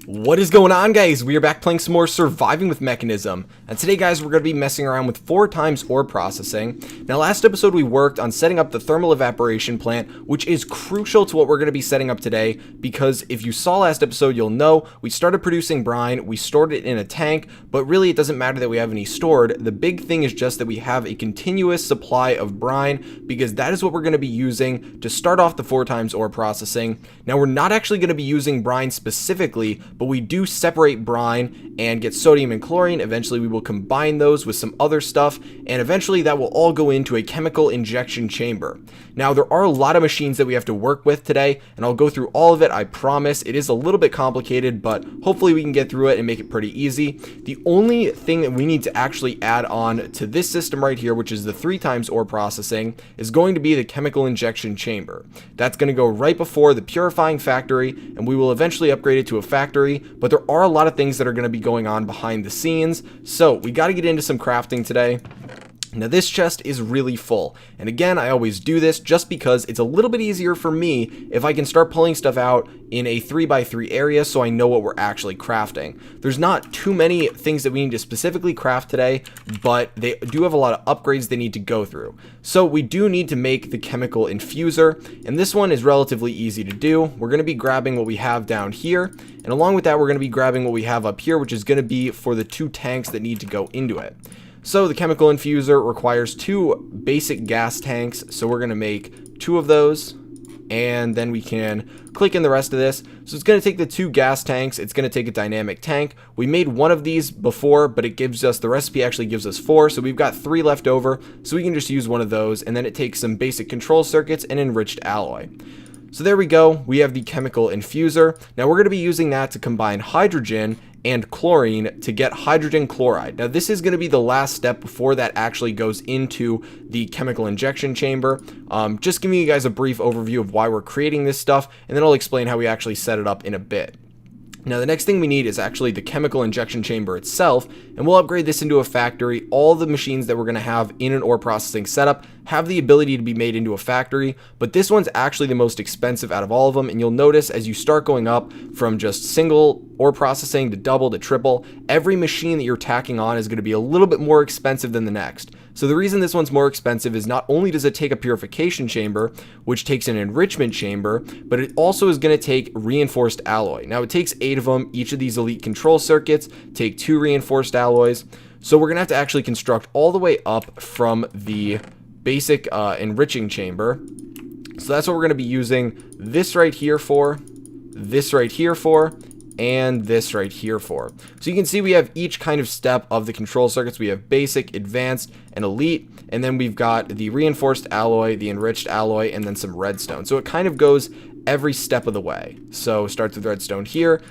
What is going on, guys? We are back playing some more Surviving with Mekanism, and today, guys, we're going to be messing around with 4 times ore processing. Now, last episode we worked on setting up the thermal evaporation plant, which is crucial to what we're going to be setting up today, because if you saw last episode, you'll know we started producing brine, we stored it in a tank, but really it doesn't matter that we have any stored. The big thing is just that we have a continuous supply of brine, because that is what we're going to be using to start off the 4 times ore processing. Now, we're not actually going to be using brine specifically, but we do separate brine and get sodium and chlorine. Eventually we will combine those with some other stuff, and eventually that will all go into a chemical injection chamber. Now, there are a lot of machines that we have to work with today, and I'll go through all of it. I promise. It is a little bit complicated, but hopefully we can get through it and make it pretty easy. The only thing that we need to actually add on to this system right here, which is the 3 times ore processing, is going to be the chemical injection chamber. That's going to go right before the purifying factory, and we will eventually upgrade it to a factory. But there are a lot of things that are going to be going on behind the scenes, so we got to get into some crafting today. Now, this chest is really full, and again, I always do this just because it's a little bit easier for me if I can start pulling stuff out in a 3x3 area so I know what we're actually crafting. There's not too many things that we need to specifically craft today, but they do have a lot of upgrades they need to go through. So we do need to make the chemical infuser, and this one is relatively easy to do. We're going to be grabbing what we have down here, and along with that, we're going to be grabbing what we have up here, which is going to be for the 2 tanks that need to go into it. So the chemical infuser requires 2 basic gas tanks, so we're going to make 2 of those, and then we can click in the rest of this. So it's going to take the 2 gas tanks, it's going to take a dynamic tank. We made 1 of these before, but it gives us, the recipe actually gives us 4, so we've got 3 left over, so we can just use 1 of those, and then it takes some basic control circuits and enriched alloy. So there we go, we have the chemical infuser. Now we're going to be using that to combine hydrogen and chlorine to get hydrogen chloride. Now this is going to be the last step before that actually goes into the chemical injection chamber. Just giving you guys a brief overview of why we're creating this stuff, and then I'll explain how we actually set it up in a bit. Now the next thing we need is actually the chemical injection chamber itself, and we'll upgrade this into a factory. All the machines that we're going to have in an ore processing setup have the ability to be made into a factory, but this one's actually the most expensive out of all of them, and you'll notice as you start going up from just single ore processing to double to triple, every machine that you're tacking on is going to be a little bit more expensive than the next. So the reason this one's more expensive is not only does it take a purification chamber, which takes an enrichment chamber, but it also is going to take reinforced alloy. Now it takes 8 of them. Each of these elite control circuits take 2 reinforced alloys. So we're going to have to actually construct all the way up from the basic enriching chamber. So that's what we're going to be using this right here for, this right here for, and this right here for. So you can see we have each kind of step of the control circuits. We have basic, advanced, and elite, and then we've got the reinforced alloy, the enriched alloy, and then some redstone. So it kind of goes every step of the way. So starts with redstone here.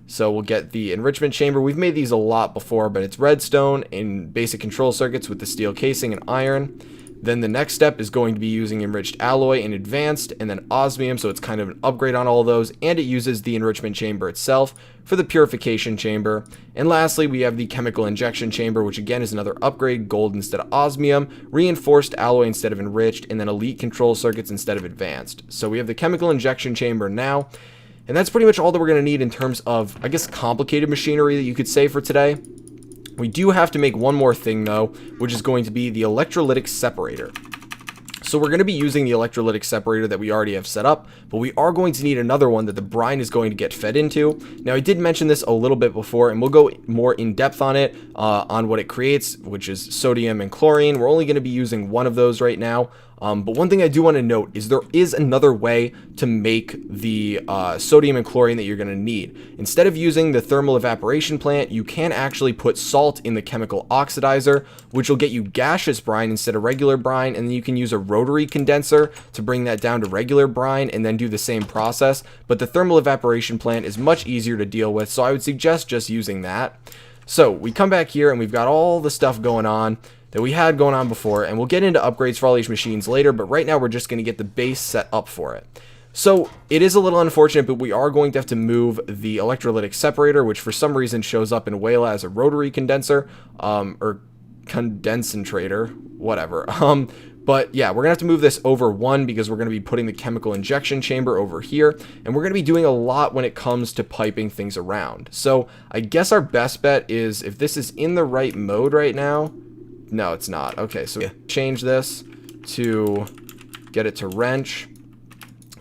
So we'll get the enrichment chamber. We've made these a lot before, but it's redstone in basic control circuits with the steel casing and iron. Then the next step is going to be using enriched alloy in advanced, and then osmium, so it's kind of an upgrade on all of those, and it uses the enrichment chamber itself for the purification chamber. And lastly, we have the chemical injection chamber, which again is another upgrade, gold instead of osmium, reinforced alloy instead of enriched, and then elite control circuits instead of advanced. So we have the chemical injection chamber now, and that's pretty much all that we're going to need in terms of, I guess, complicated machinery that you could say for today. We do have to make one more thing though, which is going to be the electrolytic separator. So we're going to be using the electrolytic separator that we already have set up, but we are going to need another one that the brine is going to get fed into. Now, I did mention this a little bit before, and we'll go more in depth on it, on what it creates, which is sodium and chlorine. We're only going to be using one of those right now. But one thing I do want to note is there is another way to make the sodium and chlorine that you're going to need. Instead of using the thermal evaporation plant, you can actually put salt in the chemical oxidizer, which will get you gaseous brine instead of regular brine, and then you can use a rotary condenser to bring that down to regular brine and then do the same process. But the thermal evaporation plant is much easier to deal with, so I would suggest just using that. So we come back here and we've got all the stuff going on that we had going on before, and we'll get into upgrades for all these machines later, but right now we're just going to get the base set up for it. So it is a little unfortunate, but we are going to have to move the electrolytic separator, which for some reason shows up in Wayla as a rotary condenser, or condensator, whatever. But yeah, we're gonna have to move this over 1 because we're gonna be putting the chemical injection chamber over here, and we're gonna be doing a lot when it comes to piping things around. So I guess our best bet is if this is in the right mode right now. No, it's not. Okay, so change this to get it to wrench.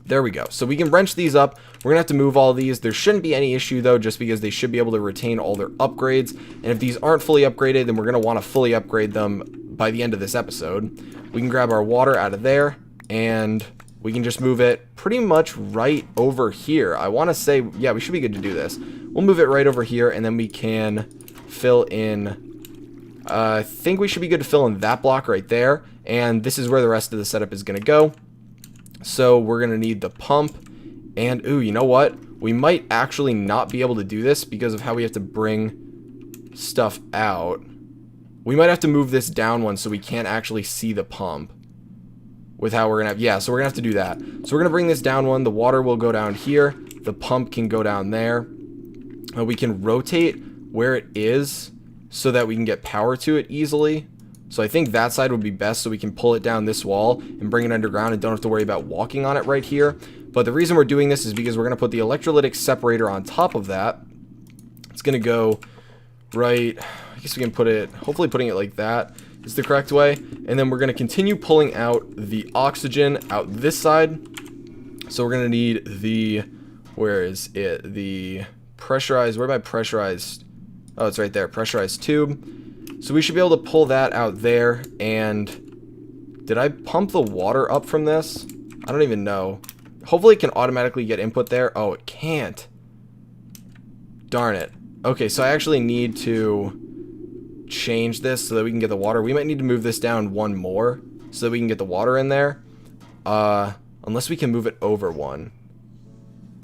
There we go. So we can wrench these up. We're gonna have to move all these. There shouldn't be any issue though, just because they should be able to retain all their upgrades. And if these aren't fully upgraded, then we're gonna want to fully upgrade them by the end of this episode. We can grab our water out of there, and we can just move it pretty much right over here. I want to say, yeah, we should be good to do this. We'll move it right over here, and then we can fill in, I think we should be good to fill in that block right there, and this is where the rest of the setup is going to go. So we're going to need the pump, and, ooh, you know what? We might actually not be able to do this because of how we have to bring stuff out. We might have to move this down one so we can't actually see the pump with how we're going to have, yeah, so we're going to have to do that. So we're going to bring this down one. The water will go down here. The pump can go down there. We can rotate where it is so that we can get power to it easily. So I think that side would be best so we can pull it down this wall and bring it underground and don't have to worry about walking on it right here. But the reason we're doing this is because we're going to put the electrolytic separator on top of that. It's going to go right, I guess we can put it, hopefully putting it like that is the correct way. And then we're going to continue pulling out the oxygen out this side. So we're going to need the, where is it? The pressurized, where am I pressurized? Oh, it's right there, pressurized tube. So we should be able to pull that out there. And did I pump the water up from this? I don't even know. Hopefully it can automatically get input there. Oh, it can't. Darn it. Okay, so I actually need to change this so that we can get the water. We might need to move this down one more so that we can get the water in there. Unless we can move it over one.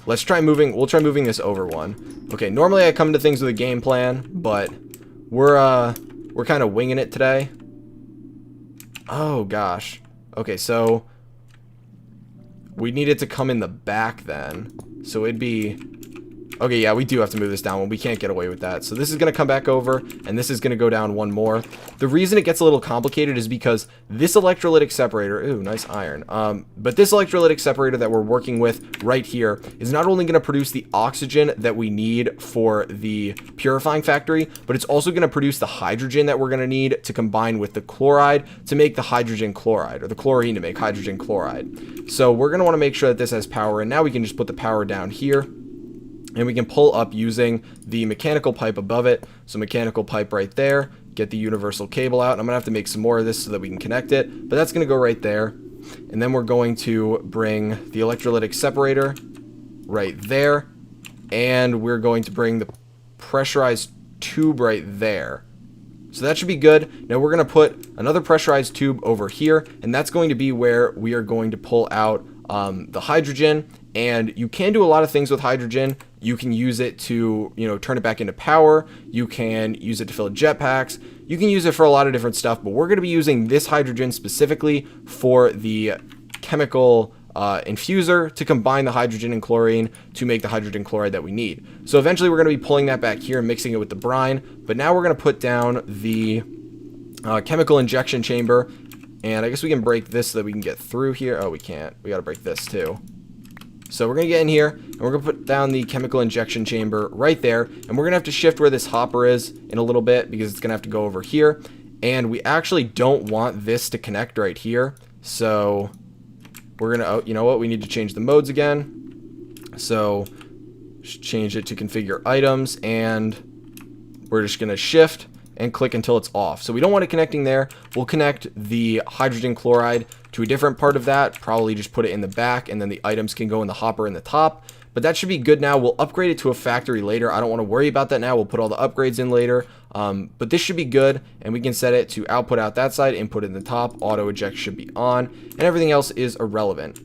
Let's try moving, we'll try moving this over one. Okay, normally I come to things with a game plan, but we're kind of winging it today. Oh gosh. Okay, so we need it to come in the back then. So it'd be, okay, yeah, we do have to move this down one. We can't get away with that. So this is going to come back over, and this is going to go down one more. The reason it gets a little complicated is because this electrolytic separator, ooh, nice iron. But this electrolytic separator that we're working with right here is not only going to produce the oxygen that we need for the purifying factory, but it's also going to produce the hydrogen that we're going to need to combine with the chloride to make the hydrogen chloride, or the chlorine to make hydrogen chloride. So we're going to want to make sure that this has power, and now we can just put the power down here. And we can pull up using the mechanical pipe above it. So mechanical pipe right there. Get the universal cable out. And I'm going to have to make some more of this so that we can connect it. But that's going to go right there. And then we're going to bring the electrolytic separator right there. And we're going to bring the pressurized tube right there. So that should be good. Now we're going to put another pressurized tube over here. And that's going to be where we are going to pull out the hydrogen. And you can do a lot of things with hydrogen. You can use it to, turn it back into power. You can use it to fill jetpacks. You can use it for a lot of different stuff, but we're going to be using this hydrogen specifically for the chemical infuser to combine the hydrogen and chlorine to make the hydrogen chloride that we need. So eventually we're going to be pulling that back here and mixing it with the brine, but now we're going to put down the chemical injection chamber, and I guess we can break this so that we can get through here. Oh, we can't. We got to break this too. So we're going to get in here, and we're going to put down the chemical injection chamber right there, and we're going to have to shift where this hopper is in a little bit because it's going to have to go over here, and we actually don't want this to connect right here, so we're going to, oh, you know what, we need to change the modes again, so change it to configure items, and we're just going to shift and click until it's off. So we don't want it connecting there. We'll connect the hydrogen chloride to a different part of that, probably just put it in the back, and then the items can go in the hopper in the top. But that should be good now. We'll upgrade it to a factory later. I don't want to worry about that now. We'll put all the upgrades in later. But this should be good, and we can set it to output out that side, input in the top, auto eject should be on, and everything else is irrelevant.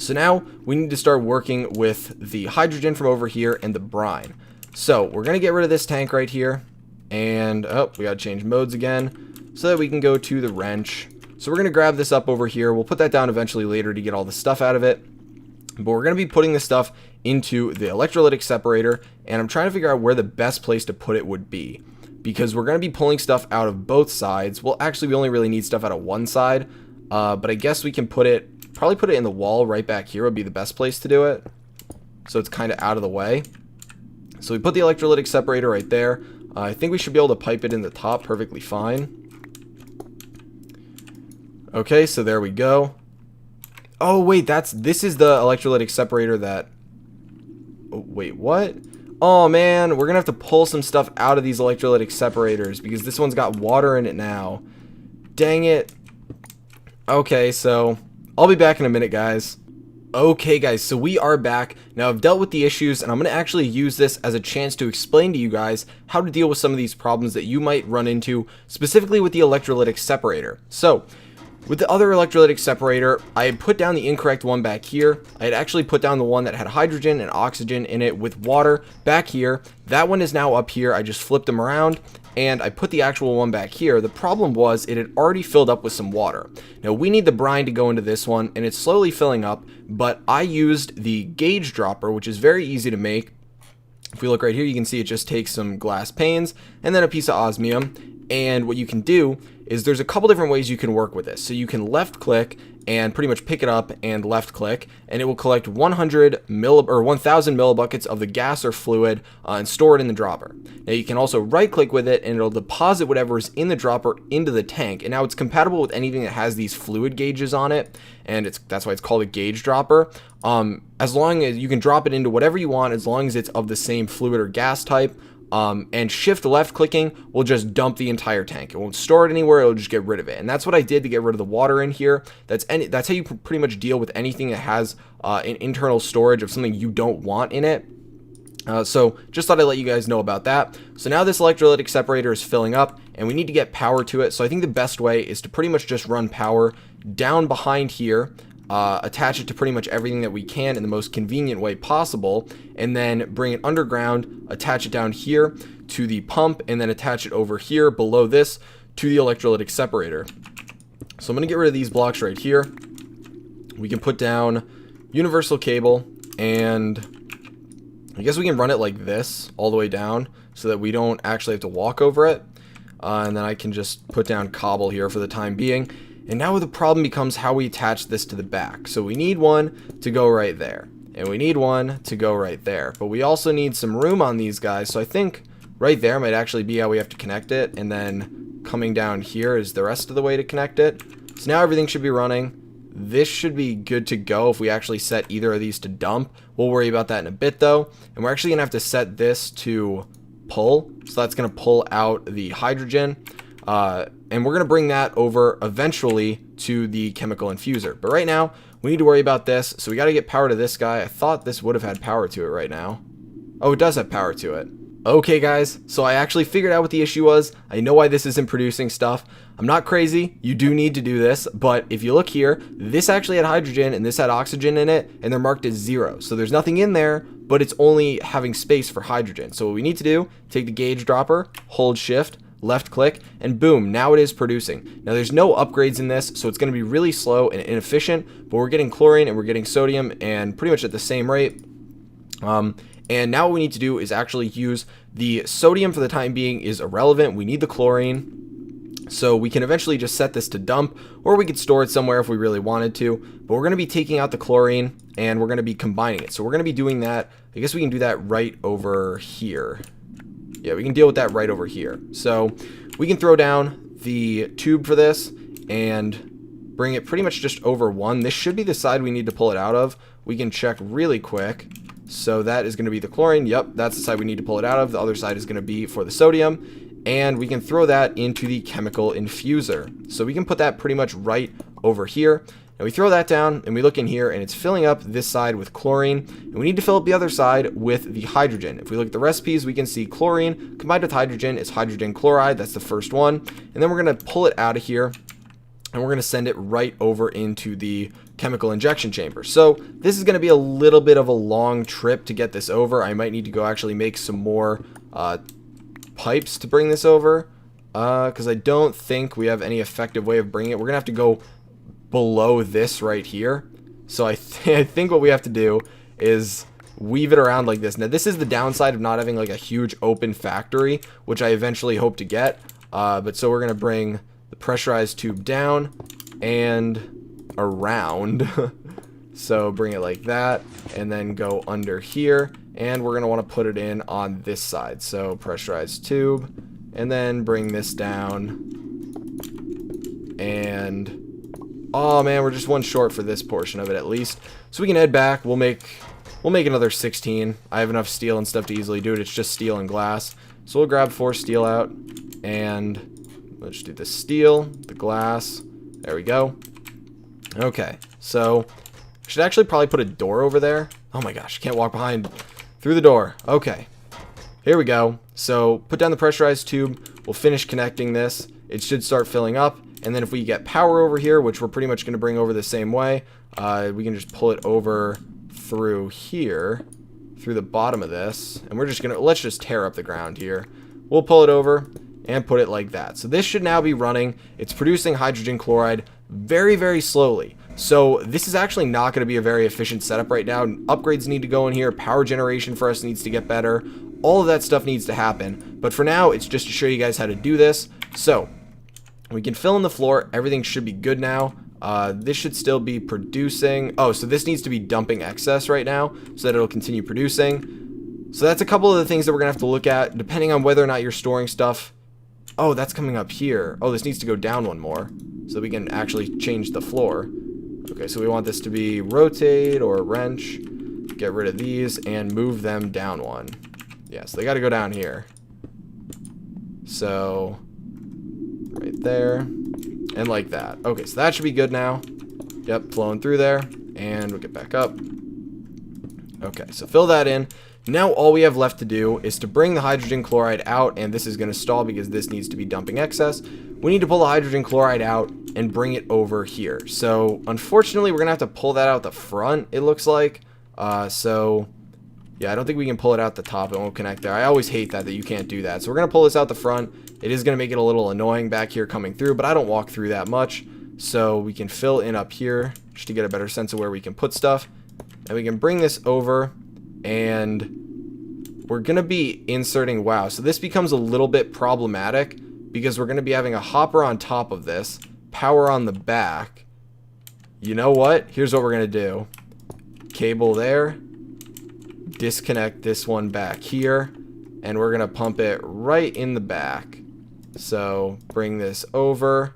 So now we need to start working with the hydrogen from over here and the brine. So we're going to get rid of this tank right here. And, oh, we got to change modes again so that we can go to the wrench. So we're going to grab this up over here. We'll put that down eventually later to get all the stuff out of it. But we're going to be putting this stuff into the electrolytic separator. And I'm trying to figure out where the best place to put it would be, because we're going to be pulling stuff out of both sides. Well, actually, we only really need stuff out of one side. but I guess we can probably put it in the wall right back here would be the best place to do it. So it's kind of out of the way. So we put the electrolytic separator right there. I think we should be able to pipe it in the top perfectly fine. Okay, so there we go. Oh wait, this is the electrolytic separator that... Oh, wait, what? Oh man, we're gonna have to pull some stuff out of these electrolytic separators because this one's got water in it now. Dang it. Okay, so I'll be back in a minute, guys. Okay guys, so we are back. Now I've dealt with the issues and I'm going to actually use this as a chance to explain to you guys how to deal with some of these problems that you might run into, specifically with the electrolytic separator. So, with the other electrolytic separator, I had put down the incorrect one back here. I had actually put down the one that had hydrogen and oxygen in it with water back here. That one is now up here. I just flipped them around and I put the actual one back here. The problem was it had already filled up with some water. Now we need the brine to go into this one and it's slowly filling up, but I used the gauge dropper, which is very easy to make. If we look right here, you can see it just takes some glass panes and then a piece of osmium. And what you can do is there's a couple different ways you can work with this. So you can left click and pretty much pick it up and left click, and it will collect 1000 millibuckets of the gas or fluid and store it in the dropper. Now you can also right click with it and it'll deposit whatever is in the dropper into the tank. And now it's compatible with anything that has these fluid gauges on it, and that's why it's called a gauge dropper. As long as you can drop it into whatever you want, as long as it's of the same fluid or gas type. And shift left clicking will just dump the entire tank. It won't store it anywhere, it'll just get rid of it. And that's what I did to get rid of the water in here. That's how you pretty much deal with anything that has an internal storage of something you don't want in it. So just thought I'd let you guys know about that. So now this electrolytic separator is filling up and we need to get power to it. So I think the best way is to pretty much just run power down behind here. Attach it to pretty much everything that we can in the most convenient way possible, and then bring it underground, attach it down here to the pump, and then attach it over here below this to the electrolytic separator. So I'm going to get rid of these blocks right here. We can put down universal cable, and I guess we can run it like this all the way down so that we don't actually have to walk over it. And then I can just put down cobble here for the time being. And now the problem becomes how we attach this to the back. So we need one to go right there. And we need one to go right there. But we also need some room on these guys. So I think right there might actually be how we have to connect it. And then coming down here is the rest of the way to connect it. So now everything should be running. This should be good to go if we actually set either of these to dump. We'll worry about that in a bit though. And we're actually going to have to set this to pull. So that's going to pull out the hydrogen. And we're going to bring that over eventually to the chemical infuser. But right now, we need to worry about this. So we got to get power to this guy. I thought this would have had power to it right now. Oh, it does have power to it. Okay, guys. So I actually figured out what the issue was. I know why this isn't producing stuff. I'm not crazy. You do need to do this. But if you look here, this actually had hydrogen and this had oxygen in it. And they're marked as 0. So there's nothing in there, but it's only having space for hydrogen. So what we need to do, take the gauge dropper, hold shift, left click, and boom, now it is producing. Now there's no upgrades in this, so it's going to be really slow and inefficient, but we're getting chlorine and we're getting sodium and pretty much at the same rate. And now what we need to do is actually use the sodium. For the time being is irrelevant. We need the chlorine. So we can eventually just set this to dump, or we could store it somewhere if we really wanted to. But we're going to be taking out the chlorine and we're going to be combining it. So we're going to be doing that. I guess we can do that right over here. Yeah, we can deal with that right over here. So we can throw down the tube for this and bring it pretty much just over one. This should be the side we need to pull it out of. We can check really quick. So that is going to be the chlorine. Yep, that's the side we need to pull it out of. The other side is going to be for the sodium. And we can throw that into the chemical infuser. So we can put that pretty much right over here. And we throw that down and we look in here and it's filling up this side with chlorine. And we need to fill up the other side with the hydrogen. If we look at the recipes, we can see chlorine combined with hydrogen is hydrogen chloride. That's the first one. And then we're going to pull it out of here and we're going to send it right over into the chemical injection chamber. So this is going to be a little bit of a long trip to get this over. I might need to go actually make some more pipes to bring this over because I don't think we have any effective way of bringing it. We're going to have to go below this right here. So I think what we have to do is weave it around like this. Now this is the downside of not having like a huge open factory, which I eventually hope to get. But so we're going to bring the pressurized tube down, and around. So bring it like that, and then go under here, and we're going to want to put it in on this side. So pressurized tube, and then bring this down, and oh man, we're just one short for this portion of it at least. So we can head back. We'll make another 16. I have enough steel and stuff to easily do it. It's just steel and glass. So we'll grab 4 steel out, and let's do the steel, the glass. There we go. Okay, so should actually probably put a door over there. Oh my gosh, can't walk through the door. Okay, here we go. So put down the pressurized tube. We'll finish connecting this. It should start filling up. And then if we get power over here, which we're pretty much going to bring over the same way, we can just pull it over through here, through the bottom of this. And we're just going to, let's just tear up the ground here. We'll pull it over and put it like that. So this should now be running. It's producing hydrogen chloride very, very slowly. So this is actually not going to be a very efficient setup right now. Upgrades need to go in here. Power generation for us needs to get better. All of that stuff needs to happen. But for now, it's just to show you guys how to do this. So we can fill in the floor. Everything should be good now. This should still be producing. Oh, so this needs to be dumping excess right now so that it'll continue producing. So that's a couple of the things that we're going to have to look at depending on whether or not you're storing stuff. Oh, that's coming up here. Oh, this needs to go down one more so we can actually change the floor. Okay, so we want this to be rotate or wrench. Get rid of these and move them down one. Yeah, so they got to go down here. So right there and like that. Okay, so that should be good now. Yep, flowing through there, and we'll get back up. Okay, so fill that in. Now all we have left to do is to bring the hydrogen chloride out, and this is going to stall because this needs to be dumping excess. We need to pull the hydrogen chloride out and bring it over here. So unfortunately, we're going to have to pull that out the front, it looks like. So yeah, I don't think we can pull it out the top. It won't connect there. I always hate that you can't do that. So we're going to pull this out the front. It is going to make it a little annoying back here coming through, but I don't walk through that much. So we can fill in up here just to get a better sense of where we can put stuff. And we can bring this over, and we're going to be inserting, wow. So this becomes a little bit problematic because we're going to be having a hopper on top of this, power on the back. You know what? Here's what we're going to do. Cable there. Disconnect this one back here, and we're going to pump it right in the back. So bring this over,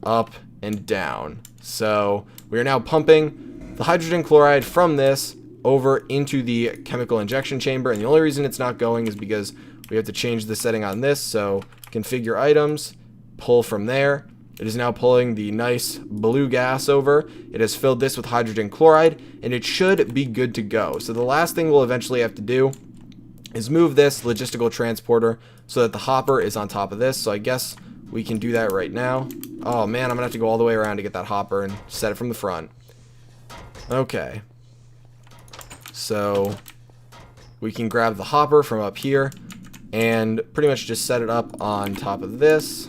up, and down. So we are now pumping the hydrogen chloride from this over into the chemical injection chamber, and the only reason it's not going is because we have to change the setting on this. So configure items, pull from there. It is now pulling the nice blue gas over. It has filled this with hydrogen chloride, and it should be good to go. So the last thing we'll eventually have to do is move this logistical transporter so that the hopper is on top of this. So I guess we can do that right now. Oh man, I'm gonna have to go all the way around to get that hopper and set it from the front. Okay. So we can grab the hopper from up here and pretty much just set it up on top of this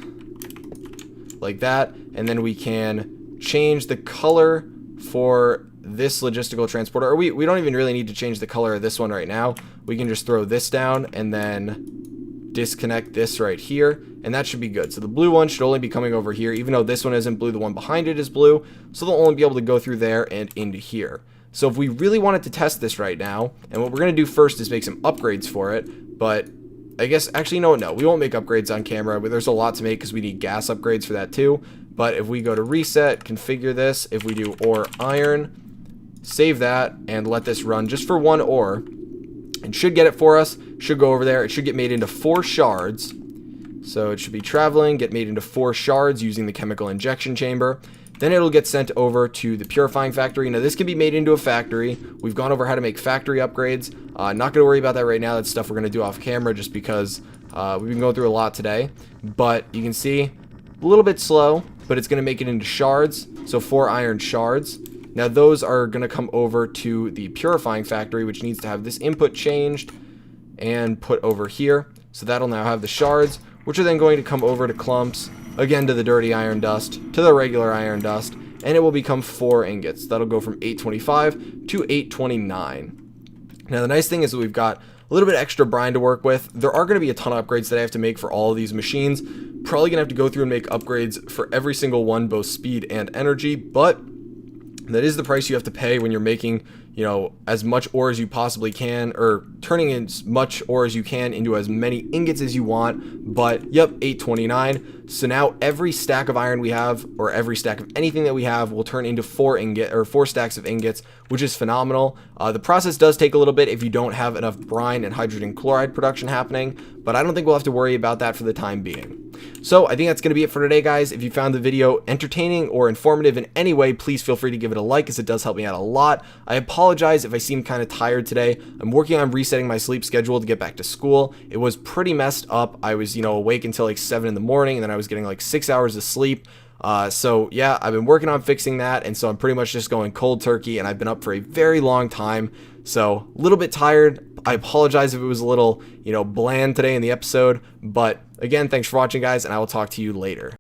like that, and then we can change the color for this logistical transporter, or we don't even really need to change the color of this one right now. We can just throw this down and then disconnect this right here, and that should be good. So the blue one should only be coming over here, even though this one isn't blue, the one behind it is blue, so they'll only be able to go through there and into here. So if we really wanted to test this right now, and what we're going to do first is make some upgrades for it, but I guess, actually, no, we won't make upgrades on camera, but there's a lot to make because we need gas upgrades for that too. But if we go to reset, configure this, if we do ore iron, save that, and let this run just for one ore, it should get it for us, should go over there, it should get made into 4 shards. So it should be traveling, get made into 4 shards using the chemical injection chamber. Then it'll get sent over to the purifying factory. Now this can be made into a factory. We've gone over how to make factory upgrades. Not going to worry about that right now. That's stuff we're going to do off camera just because we've been going through a lot today. But you can see a little bit slow, but it's going to make it into shards. So 4 iron shards. Now those are going to come over to the purifying factory, which needs to have this input changed and put over here. So that'll now have the shards, which are then going to come over to clumps, again to the dirty iron dust, to the regular iron dust, and it will become 4 ingots. That'll go from 825 to 829. Now the nice thing is that we've got a little bit extra brine to work with. There are going to be a ton of upgrades that I have to make for all of these machines. Probably going to have to go through and make upgrades for every single one, both speed and energy, but that is the price you have to pay when you're making, you know, as much ore as you possibly can, or turning as much ore as you can into as many ingots as you want. But yep, 829. So now every stack of iron we have, or every stack of anything that we have, will turn into 4 stacks of ingots, which is phenomenal. The process does take a little bit if you don't have enough brine and hydrogen chloride production happening, but I don't think we'll have to worry about that for the time being. So I think that's going to be it for today, guys. If you found the video entertaining or informative in any way, please feel free to give it a like, as it does help me out a lot. I apologize if I seem kind of tired today. I'm working on resetting my sleep schedule to get back to school. It was pretty messed up. I was, you know, awake until like 7 in the morning, and then I was getting like 6 hours of sleep. So yeah, I've been working on fixing that, and so I'm pretty much just going cold turkey, and I've been up for a very long time, so a little bit tired. I apologize if it was a little, you know, bland today in the episode, but again, thanks for watching, guys, and I will talk to you later.